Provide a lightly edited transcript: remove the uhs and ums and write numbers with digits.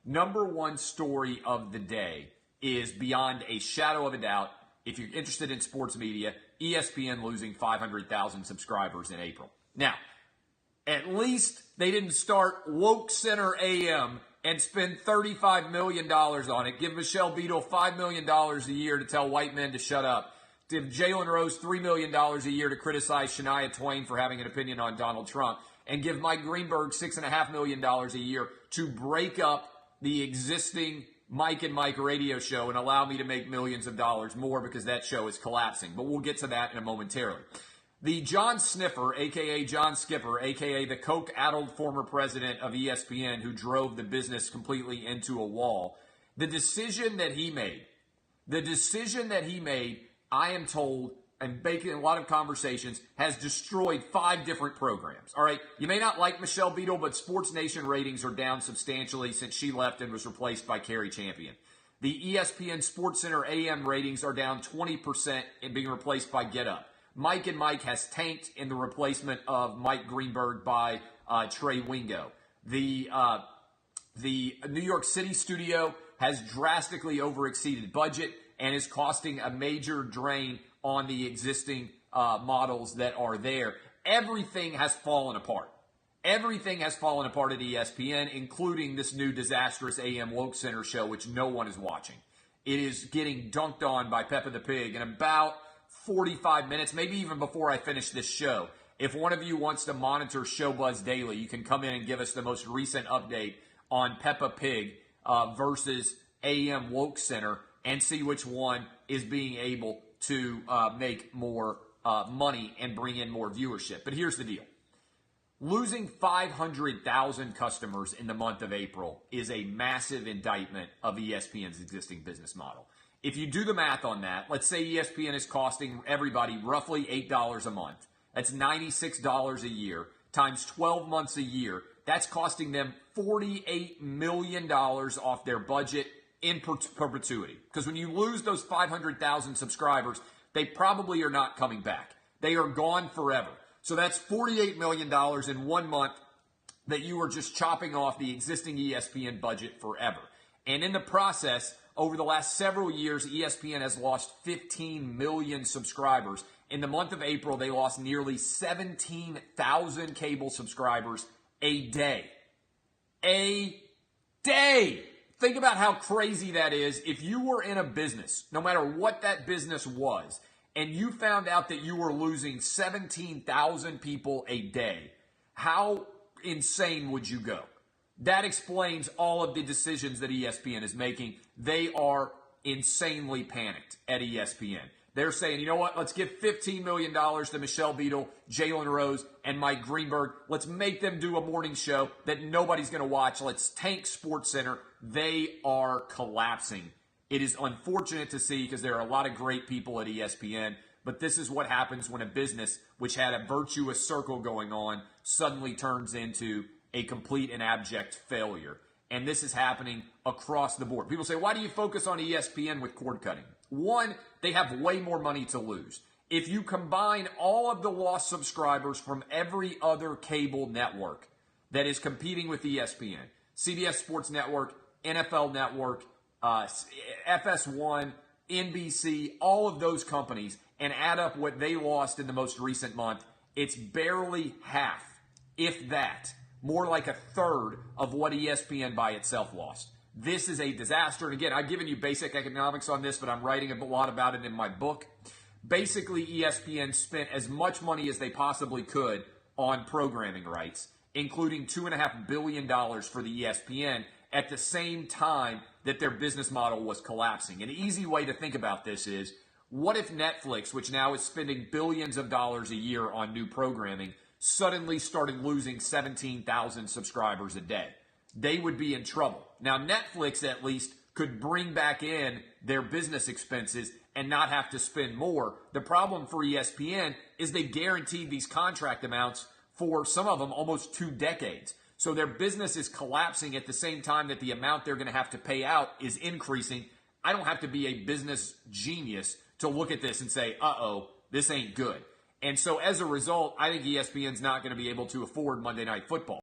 number one story of the day is beyond a shadow of a doubt, if you're interested in sports media, ESPN losing 500,000 subscribers in April. Now, at least they didn't start Woke Center AM and spend $35 million on it. Give Michelle Beadle $5 million a year to tell white men to shut up. Give Jalen Rose $3 million a year to criticize Shania Twain for having an opinion on Donald Trump. And give Mike Greenberg $6.5 million a year to break up the existing Mike and Mike radio show and allow me to make millions of dollars more because that show is collapsing. But we'll get to that in a momentarily. The John Sniffer, a.k.a. John Skipper, a.k.a. the coke-addled former president of ESPN who drove the business completely into a wall, the decision that he made, I am told, and baking a lot of conversations, has destroyed 5 different programs. All right, you may not like Michelle Beadle, but Sports Nation ratings are down substantially since she left and was replaced by Carrie Champion. The ESPN SportsCenter AM ratings are down 20% and being replaced by Get Up. Mike and Mike has tanked in the replacement of Mike Greenberg by Trey Wingo. The New York City studio has drastically overexceeded budget and is costing a major drain on the existing models that are there. Everything has fallen apart. Everything has fallen apart at ESPN, including this new disastrous AM Woke Center show, which no one is watching. It is getting dunked on by Peppa the Pig in about 45 minutes, maybe even before I finish this show. If one of you wants to monitor Showbuzz Daily, you can come in and give us the most recent update on Peppa Pig versus AM Woke Center and see which one is being able to make more money and bring in more viewership. But here's the deal. Losing 500,000 customers in the month of April is a massive indictment of ESPN's existing business model. If you do the math on that, let's say ESPN is costing everybody roughly $8 a month. That's $96 a year times 12 months a year. That's costing them $48 million off their budget in perpetuity. Because when you lose those 500,000 subscribers, they probably are not coming back. They are gone forever. So that's $48 million in 1 month that you are just chopping off the existing ESPN budget forever. And in the process, over the last several years, ESPN has lost 15 million subscribers. In the month of April, they lost nearly 17,000 cable subscribers a day. A day! Think about how crazy that is. If you were in a business, no matter what that business was, and you found out that you were losing 17,000 people a day, how insane would you go? That explains all of the decisions that ESPN is making. They are insanely panicked at ESPN. They're saying, you know what, let's give $15 million to Michelle Beadle, Jalen Rose, and Mike Greenberg. Let's make them do a morning show that nobody's going to watch. Let's tank SportsCenter. They are collapsing. It is unfortunate to see because there are a lot of great people at ESPN, but this is what happens when a business which had a virtuous circle going on suddenly turns into a complete and abject failure. And this is happening across the board. People say, why do you focus on ESPN with cord cutting? One, they have way more money to lose. If you combine all of the lost subscribers from every other cable network that is competing with ESPN, CBS Sports Network, NFL Network, FS1, NBC, all of those companies, and add up what they lost in the most recent month, it's barely half, if that, more like a third of what ESPN by itself lost. This is a disaster. And again, I've given you basic economics on this, but I'm writing a lot about it in my book. Basically, ESPN spent as much money as they possibly could on programming rights, including $2.5 billion for the ESPN at the same time that their business model was collapsing. An easy way to think about this is, what if Netflix, which now is spending billions of dollars a year on new programming, suddenly started losing 17,000 subscribers a day? They would be in trouble. Now, Netflix at least could bring back in their business expenses and not have to spend more. The problem for ESPN is they guaranteed these contract amounts for some of them almost 2 decades. So their business is collapsing at the same time that the amount they're going to have to pay out is increasing. I don't have to be a business genius to look at this and say, uh-oh, this ain't good. And so as a result, I think ESPN's not going to be able to afford Monday Night Football.